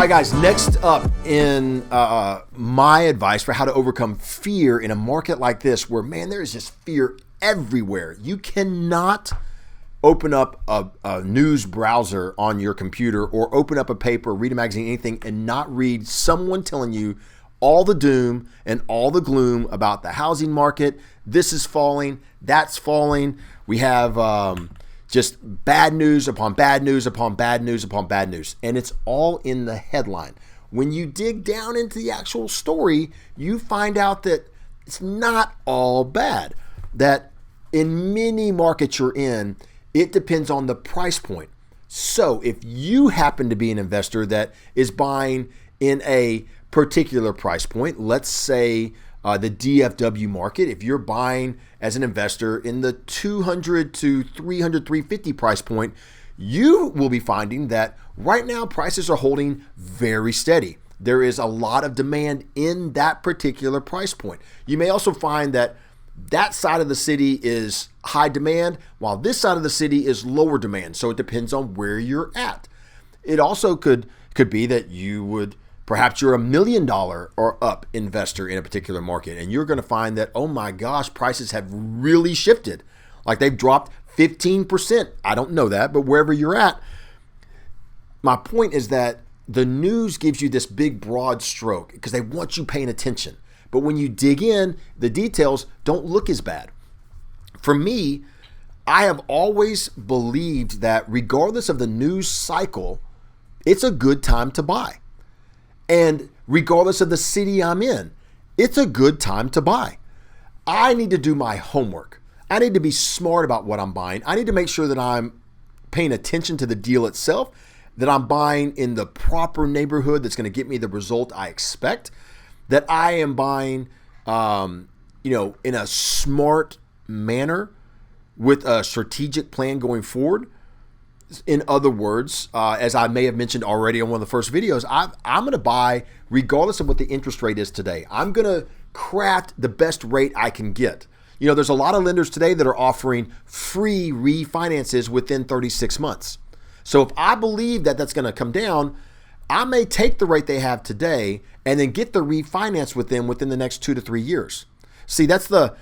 right, guys, next up in my advice for how to overcome fear in a market like this where, man, there is just fear everywhere. You cannot open up a news browser on your computer or open up a paper, read a magazine, anything, and not read someone telling you all the doom and all the gloom about the housing market. This is falling, that's falling. We have just bad news upon bad news upon bad news upon bad news. And it's all in the headline. When you dig down into the actual story, you find out that it's not all bad. That in many markets you're in, it depends on the price point. So if you happen to be an investor that is buying in a particular price point, let's say the DFW market, if you're buying as an investor in the 200 to 300, 350 price point, you will be finding that right now prices are holding very steady. There is a lot of demand in that particular price point. You may also find that that side of the city is high demand, while this side of the city is lower demand. So it depends on where you're at. It also could be that perhaps you're $1 million or up investor in a particular market, and you're going to find that, oh my gosh, prices have really shifted. Like they've dropped 15%. I don't know that, but wherever you're at, my point is that the news gives you this big broad stroke because they want you paying attention. But when you dig in, the details don't look as bad. For me, I have always believed that regardless of the news cycle, it's a good time to buy. And regardless of the city I'm in, it's a good time to buy. I need to do my homework. I need to be smart about what I'm buying. I need to make sure that I'm paying attention to the deal itself, that I'm buying in the proper neighborhood that's going to get me the result I expect, that I am buying, in a smart manner with a strategic plan going forward. In other words, as I may have mentioned already on one of the first videos, I'm going to buy regardless of what the interest rate is today. I'm going to craft the best rate I can get. You know, there's a lot of lenders today that are offering free refinances within 36 months. So if I believe that that's going to come down, I may take the rate they have today and then get the refinance with them within the next 2 to 3 years. See, that's a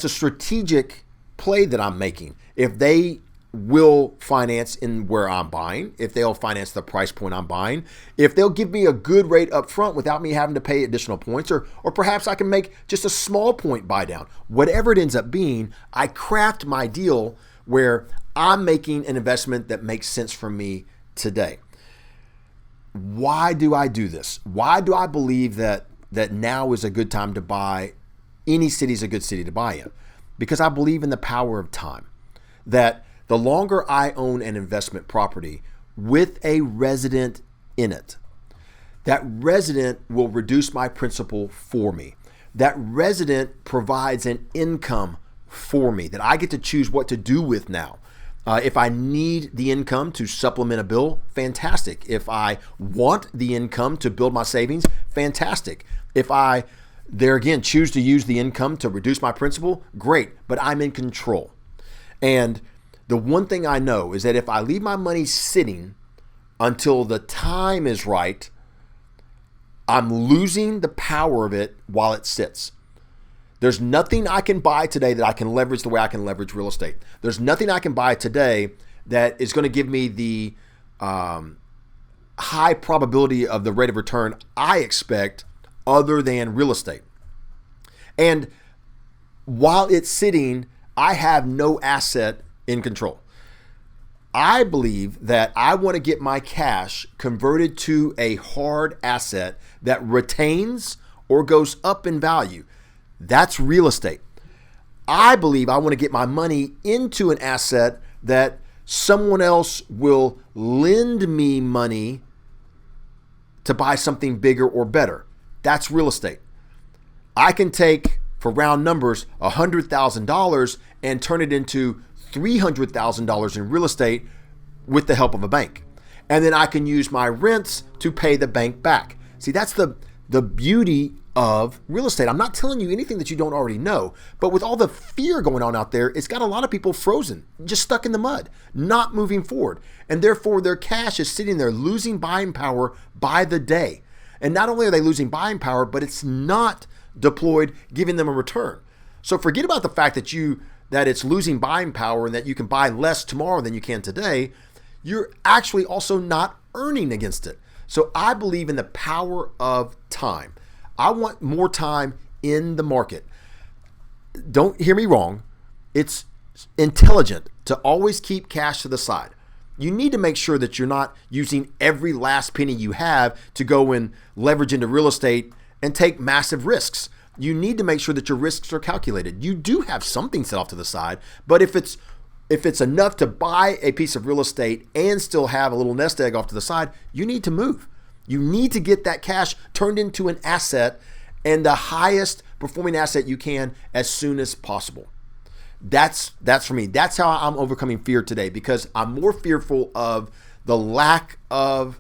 strategic play that I'm making. If they will finance in where I'm buying, if they'll finance the price point I'm buying, if they'll give me a good rate up front without me having to pay additional points, or perhaps I can make just a small point buy down. Whatever it ends up being, I craft my deal where I'm making an investment that makes sense for me today. Why do I do this? Why do I believe that now is a good time to buy? Any city is a good city to buy in, because I believe in the power of time. That the longer I own an investment property with a resident in it, that resident will reduce my principal for me. That resident provides an income for me that I get to choose what to do with now. If I need the income to supplement a bill, fantastic. If I want the income to build my savings, fantastic. If I, there again, choose to use the income to reduce my principal, great, but I'm in control. And the one thing I know is that if I leave my money sitting until the time is right, I'm losing the power of it while it sits. There's nothing I can buy today that I can leverage the way I can leverage real estate. There's nothing I can buy today that is going to give me the high probability of the rate of return I expect other than real estate. And while it's sitting, I have no asset in control. I believe that I want to get my cash converted to a hard asset that retains or goes up in value. That's real estate. I believe I want to get my money into an asset that someone else will lend me money to buy something bigger or better. That's real estate. I can take, for round numbers, $100,000 and turn it into $300,000 in real estate with the help of a bank. And then I can use my rents to pay the bank back. See, that's the the beauty of real estate. I'm not telling you anything that you don't already know, but with all the fear going on out there, it's got a lot of people frozen, just stuck in the mud, not moving forward. And therefore their cash is sitting there losing buying power by the day. And not only are they losing buying power, but it's not deployed, giving them a return. So forget about the fact that it's losing buying power and that you can buy less tomorrow than you can today. You're actually also not earning against it. So I believe in the power of time. I want more time in the market. Don't hear me wrong. It's intelligent to always keep cash to the side. You need to make sure that you're not using every last penny you have to go and leverage into real estate and take massive risks. You need to make sure that your risks are calculated. You do have something set off to the side, but if it's enough to buy a piece of real estate and still have a little nest egg off to the side, you need to move. You need to get that cash turned into an asset, and the highest performing asset you can as soon as possible. That's for me. That's how I'm overcoming fear today, because I'm more fearful of the lack of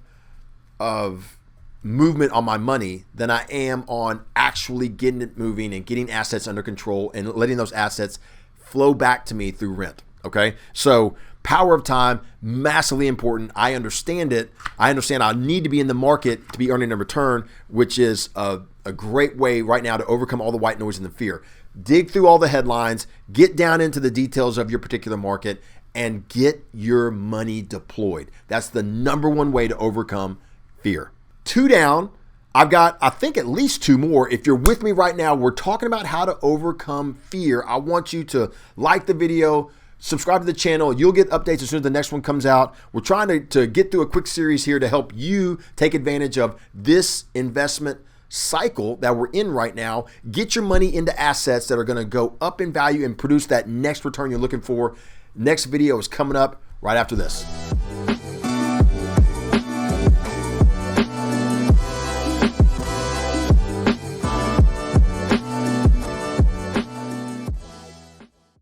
movement on my money than I am on actually getting it moving and getting assets under control and letting those assets flow back to me through rent. Okay. So power of time, massively important. I understand it. I understand I need to be in the market to be earning a return, which is a great way right now to overcome all the white noise and the fear. Dig through all the headlines, get down into the details of your particular market, and get your money deployed. That's the number one way to overcome fear. 2 down. I've got, I think, at least 2 more. If you're with me right now, we're talking about how to overcome fear. I want you to like the video, subscribe to the channel. You'll get updates as soon as the next one comes out. We're trying to get through a quick series here to help you take advantage of this investment cycle that we're in right now. Get your money into assets that are going to go up in value and produce that next return you're looking for. Next video is coming up right after this.